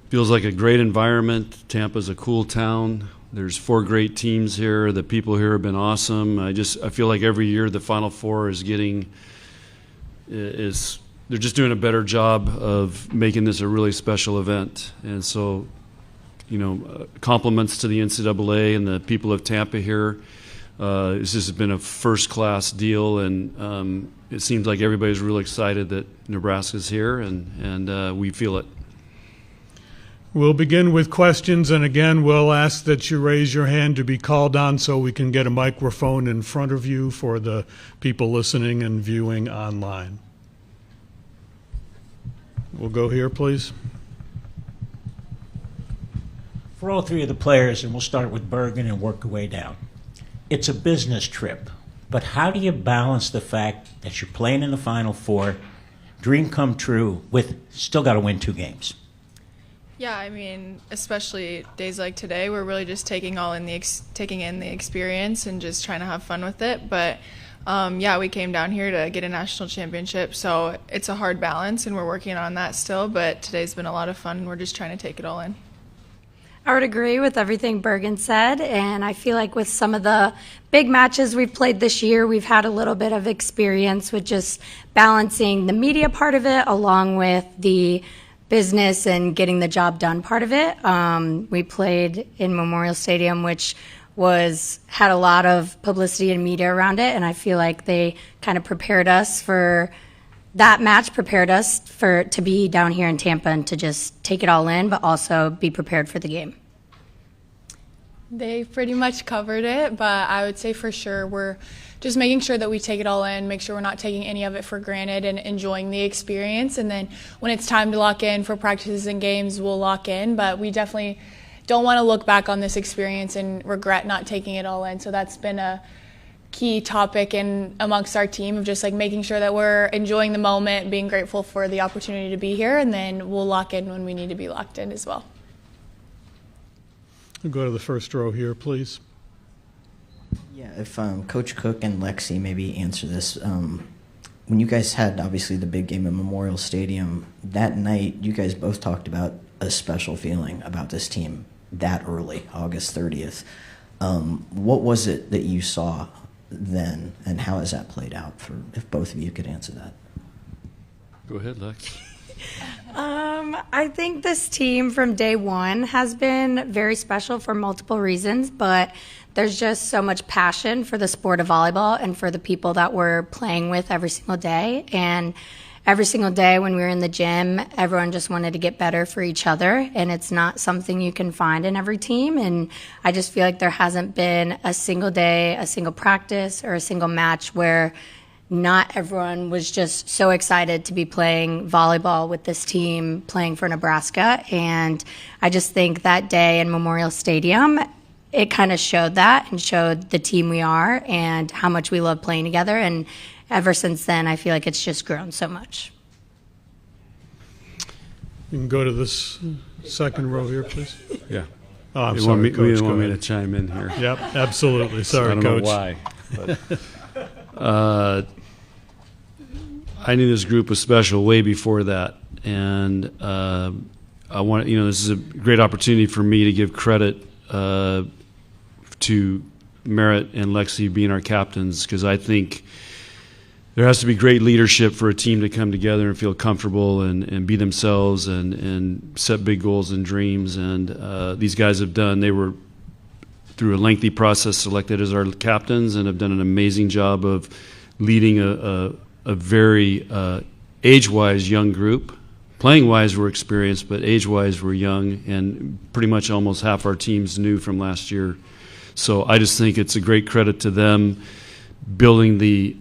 Feels like a great environment. Tampa's a cool town. There's 4 great teams here. The people here have been awesome. I feel like every year the Final Four they're just doing a better job of making this a really special event. And so, compliments to the NCAA and the people of Tampa here. This has been a first-class deal, and it seems like everybody's really excited that Nebraska's here, and we feel it. We'll begin with questions, and again, we'll ask that you raise your hand to be called on so we can get a microphone in front of you for the people listening and viewing online. We'll go here, please. For all 3 of the players, and we'll start with Bergen and work our way down. It's a business trip, but how do you balance the fact that you're playing in the Final Four, dream come true, with still got to win 2 games? Yeah, I mean, especially days like today, we're really just taking in the experience and just trying to have fun with it. But we came down here to get a national championship, so it's a hard balance, and we're working on that still. But today's been a lot of fun, and we're just trying to take it all in. I would agree with everything Bergen said, and I feel like with some of the big matches we've played this year, we've had a little bit of experience with just balancing the media part of it along with the business and getting the job done part of it. We played in Memorial Stadium, which had a lot of publicity and media around it, and I feel like they kind of prepared us for that match, to be down here in Tampa and to just take it all in, but also be prepared for the game. They pretty much covered it, but I would say for sure we're just making sure that we take it all in, make sure we're not taking any of it for granted and enjoying the experience. And then when it's time to lock in for practices and games, we'll lock in. But we definitely don't want to look back on this experience and regret not taking it all in. So that's been a key topic amongst our team of just like making sure that we're enjoying the moment, being grateful for the opportunity to be here, and then we'll lock in when we need to be locked in as well. We'll go to the first row here, please. Yeah, if Coach Cook and Lexi maybe answer this. When you guys had obviously the big game at Memorial Stadium, that night you guys both talked about a special feeling about this team that early, August 30th. What was it that you saw then, and how has that played out, if both of you could answer that? Go ahead, Lex. I think this team from day one has been very special for multiple reasons, but there's just so much passion for the sport of volleyball and for the people that we're playing with every single day. And every single day when we were in the gym, everyone just wanted to get better for each other, and it's not something you can find in every team. And I just feel like there hasn't been a single day, a single practice, or a single match where not everyone was just so excited to be playing volleyball with this team, playing for Nebraska. And I just think that day in Memorial Stadium, it kind of showed that and showed the team we are and how much we love playing together. And ever since then, I feel like it's just grown so much. You can go to this second row here, please. Yeah. Oh, I'm sorry, Coach. You want me to chime in here? Yep, absolutely. Sorry, I don't Coach. know why. But, I knew this group was special way before that, and I want this is a great opportunity for me to give credit to Merritt and Lexi being our captains, because I think there has to be great leadership for a team to come together and feel comfortable and be themselves and set big goals and dreams. And these guys they were through a lengthy process selected as our captains and have done an amazing job of leading a very age-wise young group. Playing-wise, we're experienced, but age-wise, we're young, and pretty much almost half our team's new from last year. So I just think it's a great credit to them building the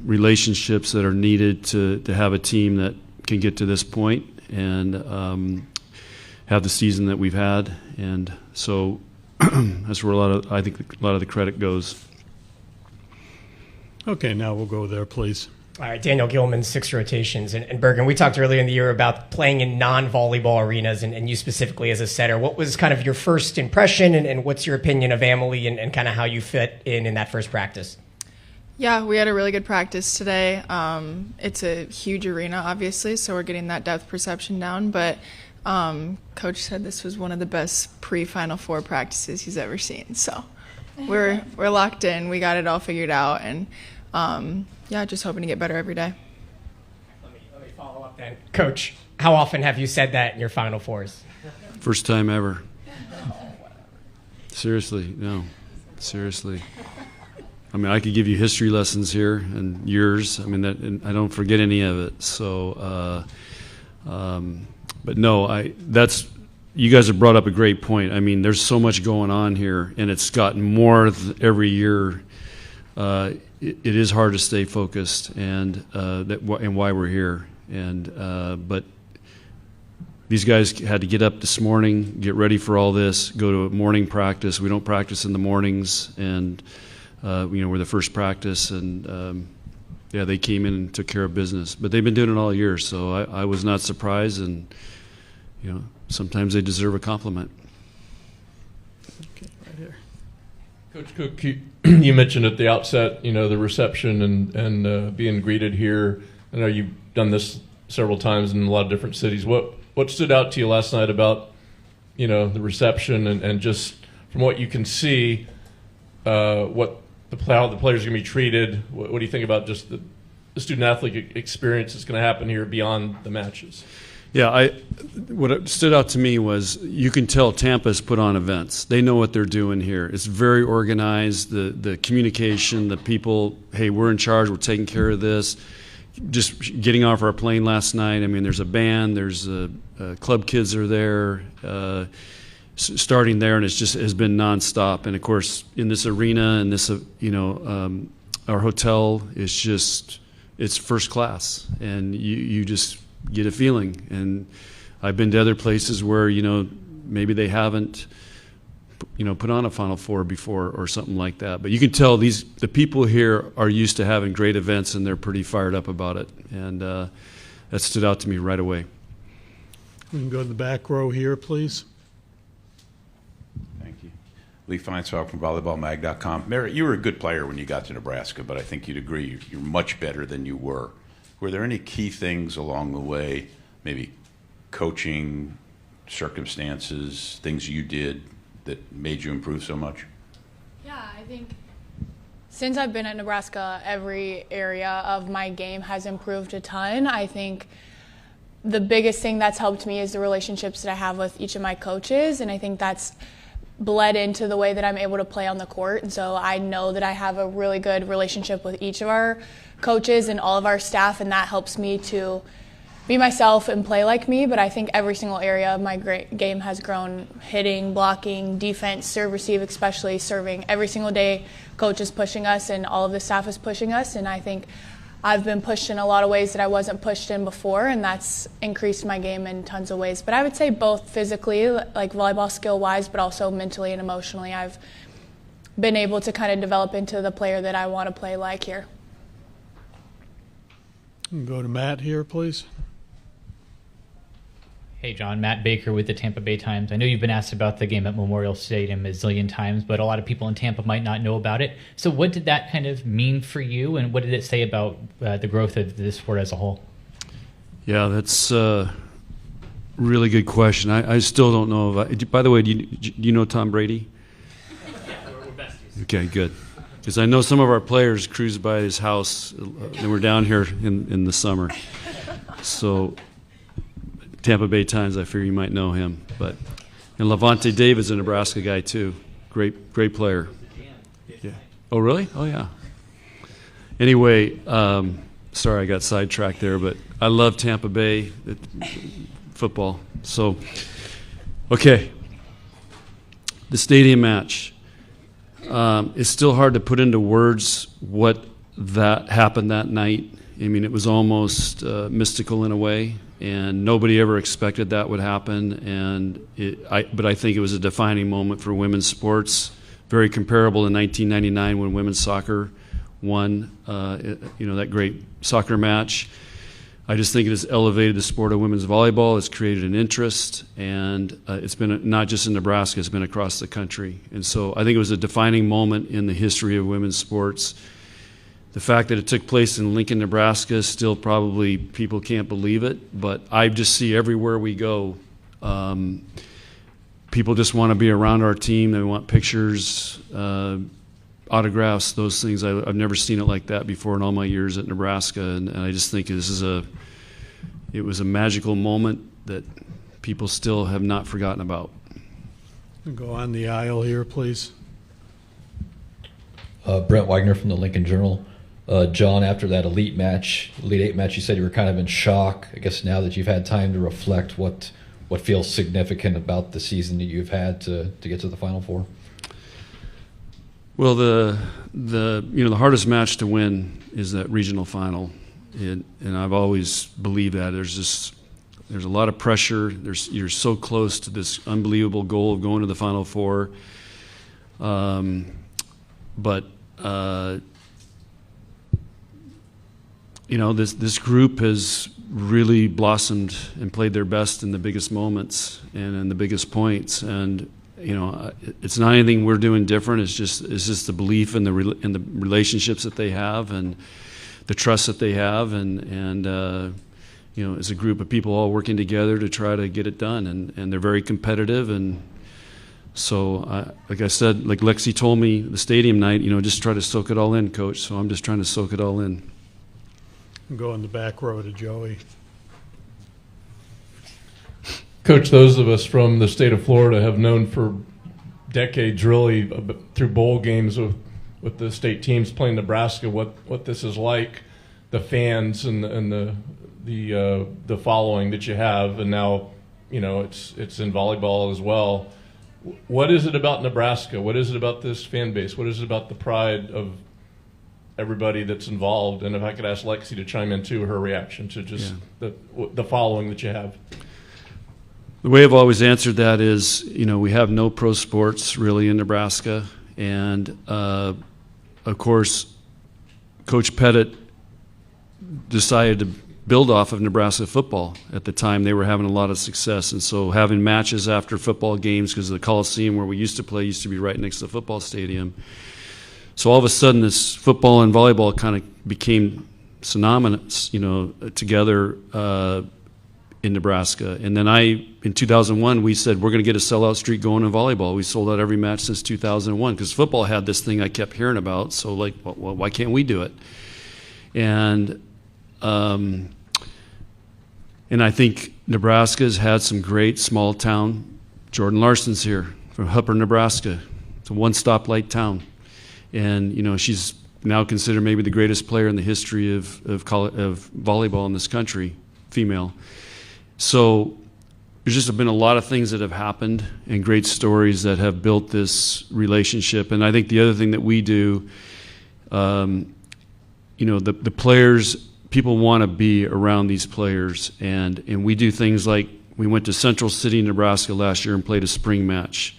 relationships that are needed to have a team that can get to this point and have the season that we've had. And so that's where I think a lot of the credit goes. Okay, now we'll go there, please. All right, Daniel Gilman, 6 rotations. And Bergen, we talked earlier in the year about playing in non-volleyball arenas and you specifically as a setter. What was kind of your first impression and what's your opinion of Emily and kind of how you fit in that first practice? Yeah, we had a really good practice today. It's a huge arena, obviously, so we're getting that depth perception down. But Coach said this was one of the best pre-Final Four practices he's ever seen. So we're locked in. We got it all figured out, and just hoping to get better every day. Let me follow up then. Coach, how often have you said that in your Final Fours? First time ever. Seriously, no. Seriously. I mean, I could give you history lessons here and years. I mean, and I don't forget any of it. So, but no, you guys have brought up a great point. I mean, there's so much going on here, and it's gotten more every year. It is hard to stay focused, and why we're here. But these guys had to get up this morning, get ready for all this, go to a morning practice. We don't practice in the mornings, and we're the first practice, and they came in and took care of business. But they've been doing it all year, so I was not surprised, and sometimes they deserve a compliment. Okay, right here. Coach Cook, you mentioned at the outset, the reception and being greeted here. I know you've done this several times in a lot of different cities. What stood out to you last night about, the reception and just from what you can see, how the players are going to be treated? What do you think about just the student-athlete experience that's going to happen here beyond the matches? Yeah, what stood out to me was you can tell Tampa's put on events. They know what they're doing here. It's very organized, the communication, the people, hey, we're in charge, we're taking care of this. Just getting off our plane last night, I mean, there's a band, there's club kids are there, starting there, and has been nonstop. And of course, in this arena and this, our hotel is it's first class, and you just get a feeling. And I've been to other places where maybe they haven't put on a Final Four before or something like that, but you can tell the people here are used to having great events, and they're pretty fired up about it, and that stood out to me right away. We can go to the back row here, please. Thank you. Lee Feinsfeld from volleyballmag.com. Merritt, you were a good player when you got to Nebraska, but I think you'd agree you're much better than you were. Were there any key things along the way, maybe coaching, circumstances, things you did that made you improve so much? Yeah, I think since I've been at Nebraska, every area of my game has improved a ton. I think the biggest thing that's helped me is the relationships that I have with each of my coaches, and I think that's bled into the way that I'm able to play on the court. And so I know that I have a really good relationship with each of our coaches and all of our staff, and that helps me to be myself and play like me. But I think every single area of my game has grown: hitting, blocking, defense, serve, receive, especially serving. Every single day, coach is pushing us, and all of the staff is pushing us. And I think I've been pushed in a lot of ways that I wasn't pushed in before, and that's increased my game in tons of ways. But I would say both physically, like volleyball skill-wise, but also mentally and emotionally, I've been able to kind of develop into the player that I want to play like here. Go to Matt here, please. Hey, John. Matt Baker with the Tampa Bay Times. I know you've been asked about the game at Memorial Stadium a zillion times, but a lot of people in Tampa might not know about it. So what did that kind of mean for you, and what did it say about the growth of the sport as a whole? Yeah, that's a really good question. I still don't know. By the way, do you know Tom Brady? Yeah, we're besties. Okay, good. Because I know some of our players cruise by his house, and we're down here in the summer. So Tampa Bay Times, I figure you might know him. And Levante David's a Nebraska guy too. Great player. Yeah. Oh, really? Oh, yeah. Anyway, sorry I got sidetracked there, but I love Tampa Bay football. So, okay. The stadium match. It's still hard to put into words what that happened that night. I mean, it was almost mystical in a way, and nobody ever expected that would happen. But I think it was a defining moment for women's sports, very comparable in 1999 when women's soccer won, that great soccer match. I just think it has elevated the sport of women's volleyball. It's created an interest, and it's been not just in Nebraska, it's been across the country. And so I think it was a defining moment in the history of women's sports. The fact that it took place in Lincoln, Nebraska, still probably people can't believe it, but I just see everywhere we go People just want to be around our team. They want pictures, autographs, those things. I've never seen it like that before in all my years at Nebraska, and I just think it was a magical moment that people still have not forgotten about. Go on the aisle here, please. Brent Wagner from the Lincoln Journal. John, after that Elite Eight match, you said you were kind of in shock. I guess now that you've had time to reflect, what feels significant about the season that you've had to get to the Final Four? Well, the hardest match to win is that regional final, and I've always believed that. There's a lot of pressure. You're so close to this unbelievable goal of going to the Final Four, but this group has really blossomed and played their best in the biggest moments and in the biggest points. And it's not anything we're doing different. It's just the belief in the relationships that they have and the trust that they have, and it's a group of people all working together to try to get it done. And they're very competitive. And so, like I said, like Lexi told me the stadium night, just try to soak it all in, Coach. So I'm just trying to soak it all in. Go in the back row to Joey. Coach, those of us from the state of Florida have known for decades, really, through bowl games with the state teams playing Nebraska, what this is like, the fans and the following that you have, and now it's in volleyball as well. What is it about Nebraska? What is it about this fan base? What is it about the pride of everybody that's involved? And if I could ask Lexi to chime in too, her reaction to just the following that you have. The way I've always answered that is, we have no pro sports really in Nebraska, and of course, Coach Pettit decided to build off of Nebraska football. At the time, they were having a lot of success, and so having matches after football games, because the Coliseum where we used to play used to be right next to the football stadium. So all of a sudden, this football and volleyball kind of became synonymous, together in Nebraska. And then in 2001, we said we're going to get a sellout streak going in volleyball. We sold out every match since 2001 because football had this thing I kept hearing about. So well, why can't we do it? And I think Nebraska's had some great small town. Jordan Larson's here from Hupper, Nebraska. It's a one stoplight town. And, she's now considered maybe the greatest player in the history of volleyball in this country, female. So there's just been a lot of things that have happened and great stories that have built this relationship. And I think the other thing that we do, the players, people want to be around these players. And we do things like we went to Central City, Nebraska last year and played a spring match.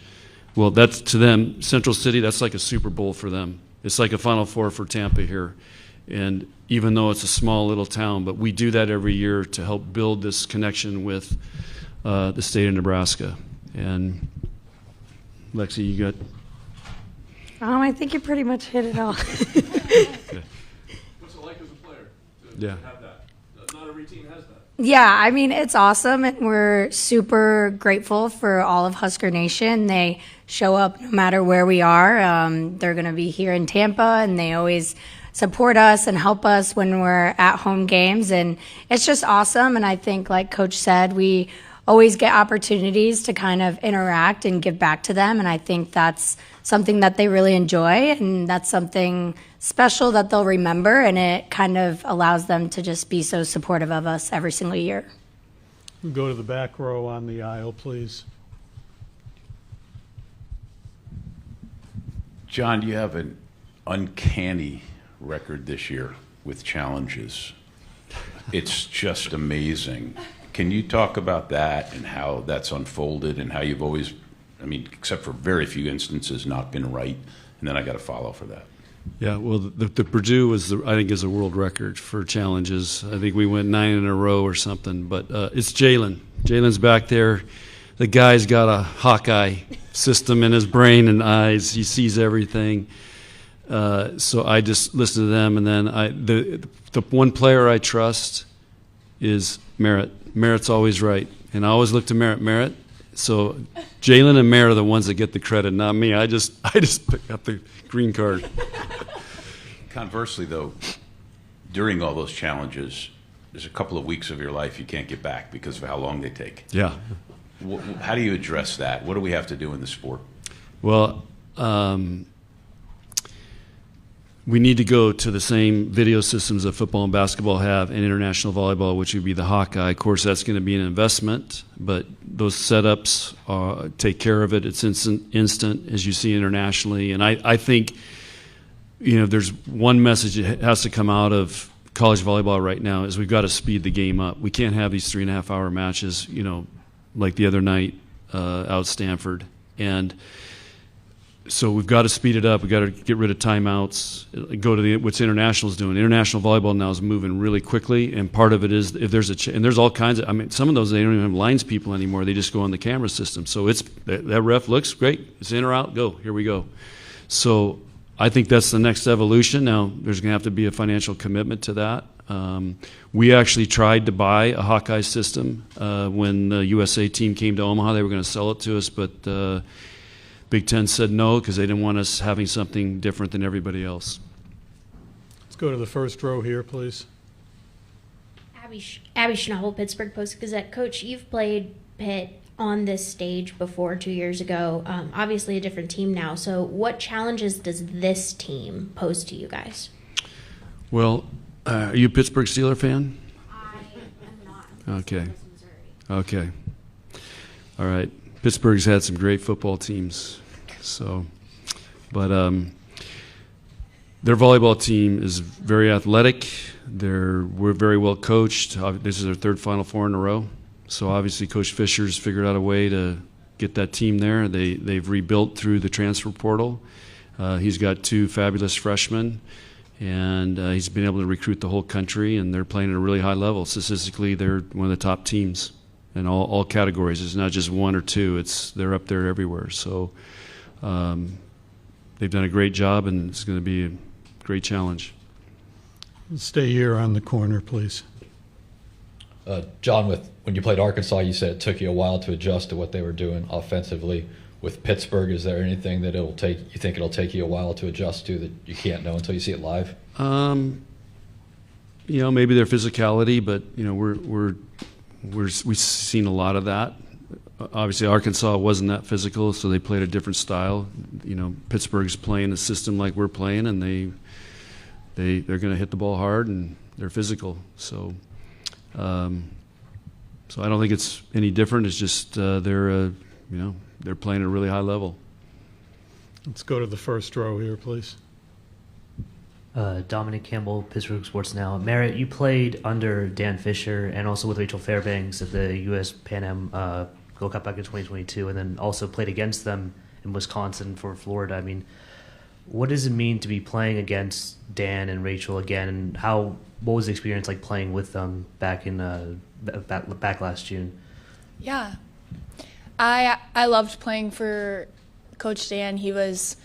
Well, that's to them, Central City, that's like a Super Bowl for them. It's like a Final Four for Tampa here. And even though it's a small little town, but we do that every year to help build this connection with the state of Nebraska. And Lexi, you got? I think you pretty much hit it all. Okay. What's it like as a player to have that? Not every team has that. Yeah, it's awesome, and we're super grateful for all of Husker Nation. They show up no matter where we are. They're going to be here in Tampa, and they always support us and help us when we're at home games, and it's just awesome. And I think, like Coach said, we always get opportunities to kind of interact and give back to them, and I think that's something that they really enjoy, and that's something special that they'll remember, and it kind of allows them to just be so supportive of us every single year. Go to the back row on the aisle, please. John, you have an uncanny record this year with challenges. It's just amazing. Can you talk about that and how that's unfolded and how you've always, except for very few instances, not been right? And then I got a follow for that. Yeah, well, the Purdue is a world record for challenges. I think we went 9 in a row or something. But it's Jalen. Jalen's back there. The guy's got a Hawkeye system in his brain and eyes. He sees everything. So I just listen to them, and then the one player I trust is Merritt. Merritt's always right, and I always look to Merritt. So Jalen and Merritt are the ones that get the credit, not me. I just pick up the green card. Conversely, though, during all those challenges, there's a couple of weeks of your life you can't get back because of how long they take. Yeah. How do you address that? What do we have to do in the sport? Well, we need to go to the same video systems that football and basketball have in international volleyball, which would be the Hawkeye. Of course, that's going to be an investment, but those setups take care of it. It's instant, as you see internationally. And I think, there's one message that has to come out of college volleyball right now is we've got to speed the game up. We can't have these 3.5-hour matches, like the other night out Stanford. And so we've got to speed it up. We've got to get rid of timeouts, go to what's international's doing. International volleyball now is moving really quickly, and part of it is if there's and there's all kinds of, some of those they don't even have lines people anymore. They just go on the camera system. So it's that ref looks great. It's in or out, go. Here we go. So I think that's the next evolution. Now there's going to have to be a financial commitment to that. We actually tried to buy a Hawkeye system when the USA team came to Omaha. They were going to sell it to us, but Big Ten said no because they didn't want us having something different than everybody else. Let's go to the first row here, please. Abby Schnabel, Pittsburgh Post-Gazette. Coach, you've played Pitt on this stage before 2 years ago. Obviously a different team now. So what challenges does this team pose to you guys? Well, are you a Pittsburgh Steelers fan? I am not. Okay. Okay. All right. Pittsburgh's had some great football teams. But their volleyball team is very athletic. We're very well coached. This is their third Final Four in a row. So obviously Coach Fisher's figured out a way to get that team there. They've rebuilt through the transfer portal. He's got 2 fabulous freshmen, and he's been able to recruit the whole country, and they're playing at a really high level. Statistically, they're one of the top teams in all categories. It's not just 1 or 2. They're up there everywhere. So they've done a great job, and it's going to be a great challenge. Stay here on the corner, please. John, when you played Arkansas, you said it took you a while to adjust to what they were doing offensively. With Pittsburgh, is there anything that you think it'll take you a while to adjust to that you can't know until you see it live? Maybe their physicality, but we've seen a lot of that. Obviously, Arkansas wasn't that physical, so they played a different style. Pittsburgh's playing a system like we're playing, and they're going to hit the ball hard, and they're physical. So I don't think it's any different. It's just they're playing at a really high level. Let's go to the first row here, please. Dominic Campbell, Pittsburgh Sports Now. Merritt, you played under Dan Fisher and also with Rachel Fairbanks at the U.S. Pan Am Gold Cup back in 2022, and then also played against them in Wisconsin for Florida. What does it mean to be playing against Dan and Rachel again, and what was the experience like playing with them back in back last June? Yeah, I loved playing for Coach Dan. He was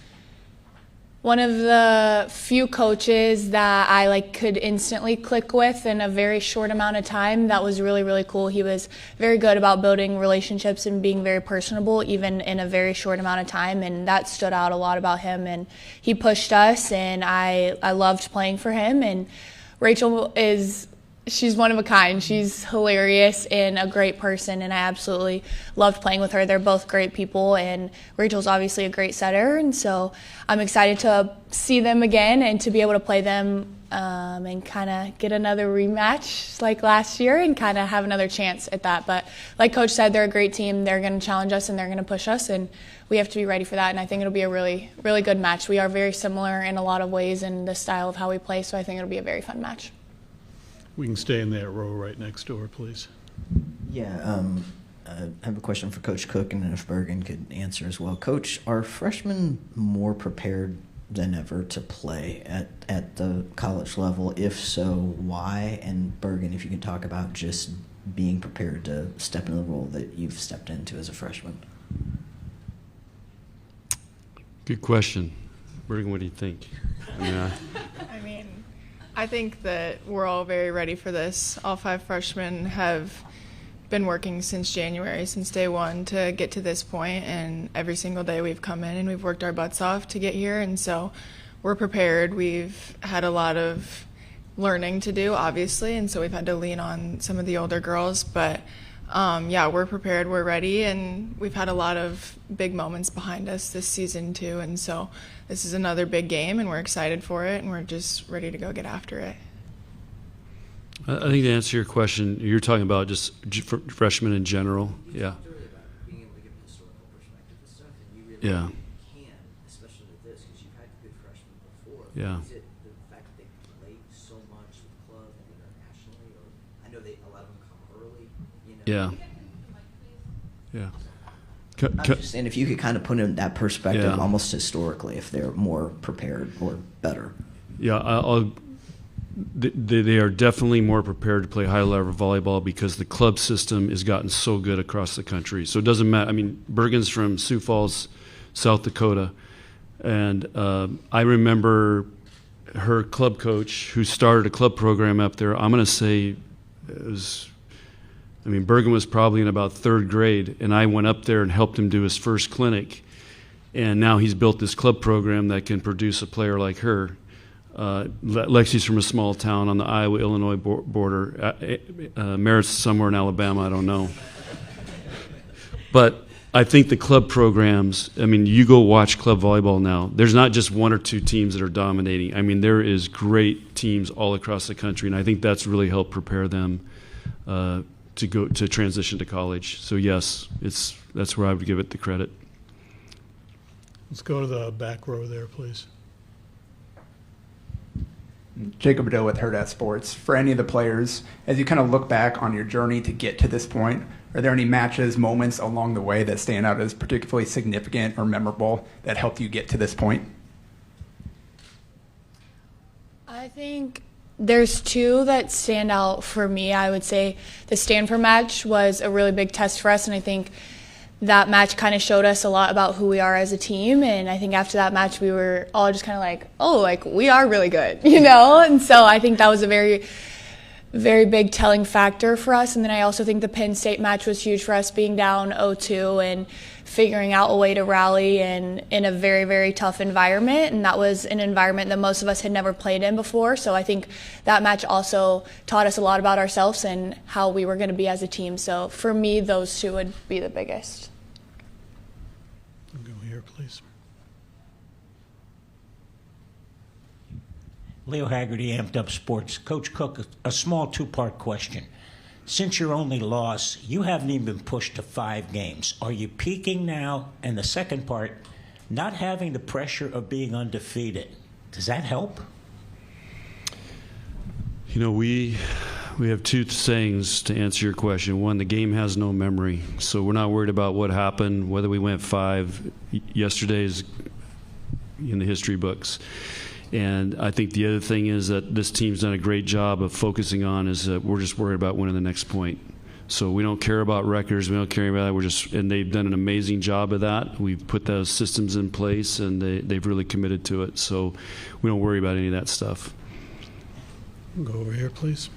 one of the few coaches that I could instantly click with in a very short amount of time. That was really, really cool. He was very good about building relationships and being very personable, even in a very short amount of time, and that stood out a lot about him. And he pushed us, and I loved playing for him. And Rachel she's one of a kind. She's hilarious and a great person, and I absolutely loved playing with her. They're both great people, and Rachel's obviously a great setter, and so I'm excited to see them again and to be able to play them and kind of get another rematch like last year and kind of have another chance at that. But like Coach said, they're a great team. They're going to challenge us and they're going to push us, and we have to be ready for that, and I think it'll be a really, really good match. We are very similar in a lot of ways in the style of how we play, so I think it'll be a very fun match. We can stay in that row right next door, please. Yeah, I have a question for Coach Cook, and if Bergen could answer as well. Coach, are freshmen more prepared than ever to play at the college level? If so, why? And Bergen, if you can talk about just being prepared to step into the role that you've stepped into as a freshman. Good question. Bergen, what do you think? I think that we're all very ready for this. All 5 freshmen have been working since January, since day one, to get to this point, and every single day we've come in and we've worked our butts off to get here, and so we're prepared. We've had a lot of learning to do, obviously, and so we've had to lean on some of the older girls, but yeah, we're prepared, we're ready, and we've had a lot of big moments behind us this season too, and so this is another big game, and we're excited for it, and we're just ready to go get after it. I think to answer your question, you're talking about just freshmen in general. Yeah. Yeah. Yeah. Is it the fact that they played so much with the club and internationally, or I know a lot of them come early, you know? Yeah. I'm just saying, if you could kind of put in that perspective, almost historically, if they're more prepared or better. Yeah, they are definitely more prepared to play high-level volleyball because the club system has gotten so good across the country. So it doesn't matter. I mean, Bergen's from Sioux Falls, South Dakota, and I remember her club coach who started a club program up there. I'm going to say it was, I mean, Bergen was probably in about third grade, and I went up there and helped him do his first clinic. And now he's built this club program that can produce a player like her. Lexi's from a small town on the Iowa-Illinois border. Merritt's somewhere in Alabama, I don't know. But I think the club programs, I mean, you go watch club volleyball now. There's not just one or two teams that are dominating. I mean, there is great teams all across the country, and I think that's really helped prepare them to transition to college. So yes, that's where I would give it the credit. Let's go to the back row there, please. Jacob Biddle with Herd at Sports. For any of the players, as you kind of look back on your journey to get to this point, are there any matches, moments along the way that stand out as particularly significant or memorable that helped you get to this point? I think there's two that stand out for me. I would say the Stanford match was a really big test for us, and I think that match kind of showed us a lot about who we are as a team. And I think after that match, we were all just kind of like, oh, like we are really good, you know? And so I think that was a very, very big telling factor for us. And then I also think the Penn State match was huge for us, being down 0-2 and figuring out a way to rally in a very, very tough environment. And that was an environment that most of us had never played in before. So I think that match also taught us a lot about ourselves and how we were going to be as a team. So for me, those two would be the biggest. Go here, please. Leo Haggerty, Amped Up Sports. Coach Cook, a small two-part question. Since your only loss, you haven't even been pushed to 5 games. Are you peaking now? And the second part, not having the pressure of being undefeated, does that help? You know, we have two sayings to answer your question. One, the game has no memory, so we're not worried about what happened, whether we went 5. Yesterday is in the history books. And I think the other thing is that this team's done a great job of focusing on is that we're just worried about winning the next point. So we don't care about records. We don't care about that. And they've done an amazing job of that. We've put those systems in place, and they've really committed to it. So we don't worry about any of that stuff. Go over here, please.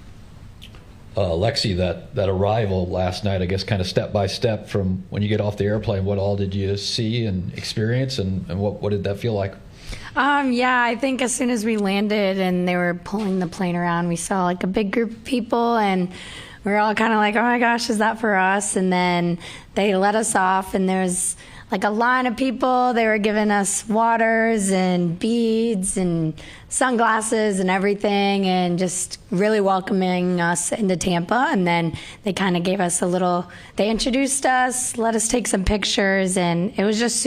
Lexi, that arrival last night, I guess kind of step by step from when you get off the airplane, what all did you see and experience, and what did that feel like? Yeah, I think as soon as we landed and they were pulling the plane around, we saw like a big group of people, and we were all kind of like, oh my gosh, is that for us? And then they let us off, and there's like a line of people. They were giving us waters and beads and sunglasses and everything, and just really welcoming us into Tampa. And then they kind of gave us they introduced us, let us take some pictures, and it was just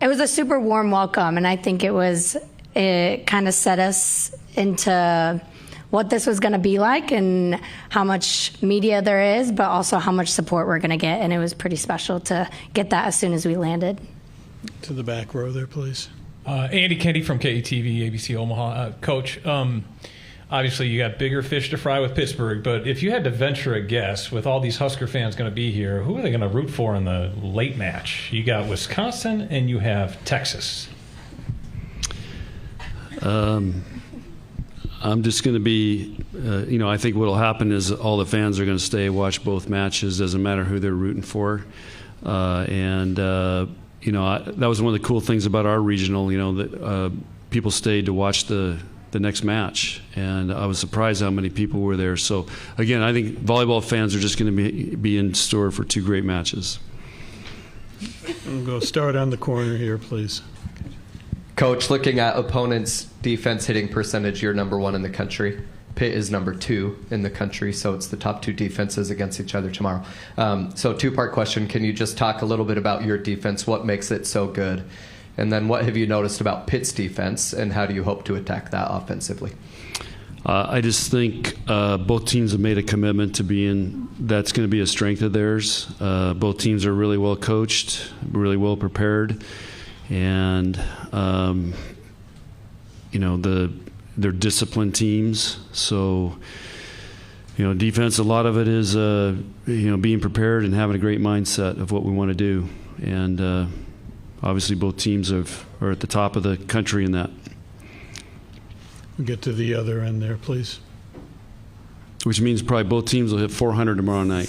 it was a super warm welcome, and I think it kind of set us into what this was going to be like and how much media there is, but also how much support we're going to get, and it was pretty special to get that as soon as we landed. To the back row there, please. Andy Kennedy from KETV, ABC Omaha. Coach, obviously you got bigger fish to fry with Pittsburgh, but if you had to venture a guess, with all these Husker fans going to be here, who are they going to root for in the late match? You got Wisconsin and you have Texas. I'm just going to be, I think what will happen is all the fans are going to stay, watch both matches, doesn't matter who they're rooting for. That was one of the cool things about our regional, that people stayed to watch the next match. And I was surprised how many people were there. So, again, I think volleyball fans are just going to be in store for 2 great matches. We'll go start on the corner here, please. Coach, looking at opponents' defense hitting percentage, you're number 1 in the country. Pitt is number 2 in the country, so it's the top 2 defenses against each other tomorrow. So 2-part question. Can you just talk a little bit about your defense? What makes it so good? And then what have you noticed about Pitt's defense, and how do you hope to attack that offensively? I just think both teams have made a commitment to that's going to be a strength of theirs. Both teams are really well coached, really well prepared. And they're disciplined teams. So defense, a lot of it is being prepared and having a great mindset of what we want to do. And obviously both teams are at the top of the country in that. We'll get to the other end there, please. Which means probably both teams will hit 400 tomorrow night.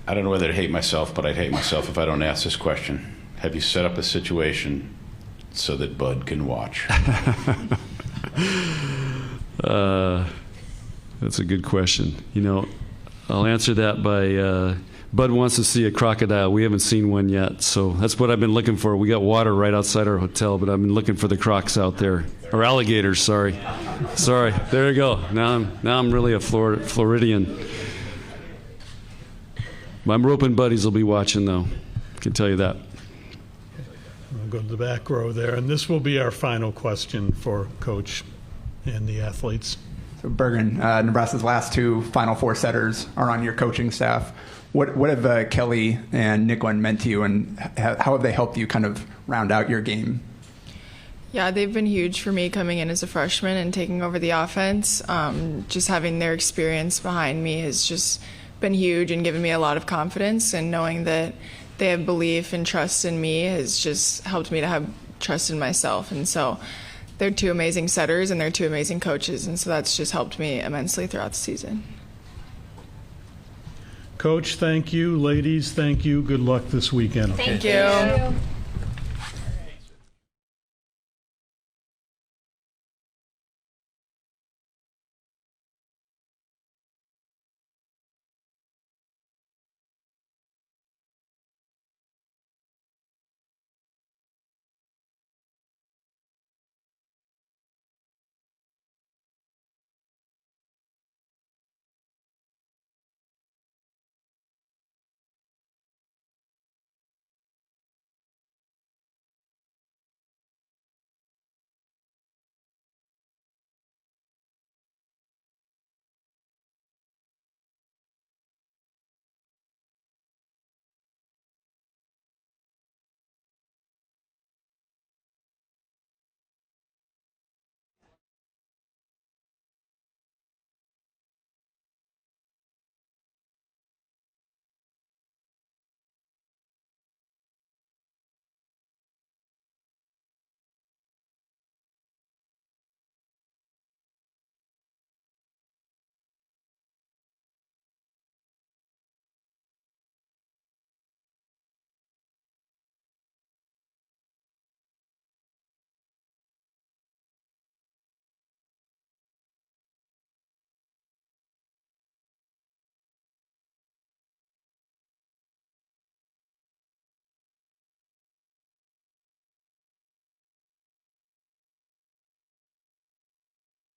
I don't know whether to hate myself, but I'd hate myself if I don't ask this question. Have you set up a situation so that Bud can watch? That's a good question. I'll answer that by Bud wants to see a crocodile. We haven't seen one yet, so that's what I've been looking for. We got water right outside our hotel, but I've been looking for the crocs out there. Or alligators, sorry. Sorry, there you go. Now I'm really a Floridian. My roping buddies will be watching, though. I can tell you that. We'll go to the back row there, and this will be our final question for Coach and the athletes. So Bergen, Nebraska's last 2 Final Four setters are on your coaching staff. What have Kelly and Nicklin meant to you, and how have they helped you kind of round out your game? Yeah, they've been huge for me coming in as a freshman and taking over the offense. Just having their experience behind me has just been huge and given me a lot of confidence, and knowing that they have belief and trust in me has just helped me to have trust in myself. And so they're 2 amazing setters and they're 2 amazing coaches, and so that's just helped me immensely throughout the season. Coach, thank you. Ladies, thank you. Good luck this weekend. Thank you.